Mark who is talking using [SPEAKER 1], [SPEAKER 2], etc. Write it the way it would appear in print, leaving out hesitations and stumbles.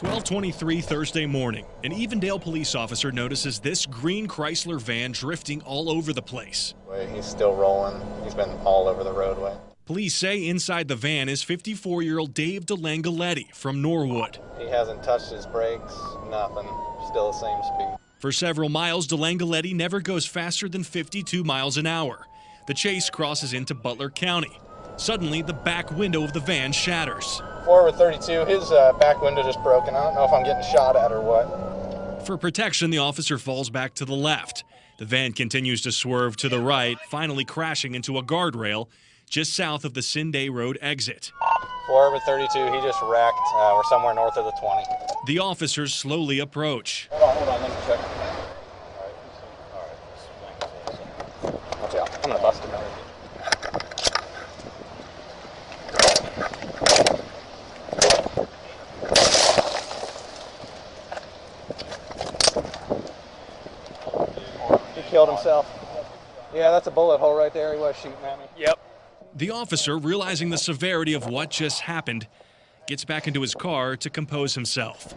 [SPEAKER 1] 12:23 Thursday morning, an Evendale police officer notices this green Chrysler van drifting all over the place.
[SPEAKER 2] He's still rolling. He's been all over the roadway.
[SPEAKER 1] Police say inside the van is 54-year-old Dave DeLangoletti from Norwood.
[SPEAKER 2] He hasn't touched his brakes, nothing. Still the same speed.
[SPEAKER 1] For several miles, DeLangoletti never goes faster than 52 miles an hour. The chase crosses into Butler County. Suddenly, the back window of the van shatters.
[SPEAKER 2] Forward 32, his back window just broken. I don't know if I'm getting shot at or what.
[SPEAKER 1] For protection, the officer falls back to the left. The van continues to swerve to the right, finally crashing into a guardrail just south of the Sinday Road exit.
[SPEAKER 2] Forward 32, he just wrecked. We're somewhere north of the 20.
[SPEAKER 1] The officers slowly approach.
[SPEAKER 2] Hold on, let me check. All right. Watch out. I'm going to bust him out. He killed himself. Yeah, that's a bullet hole right there. He was shooting at me. Yep.
[SPEAKER 1] The officer, realizing the severity of what just happened, gets back into his car to compose himself.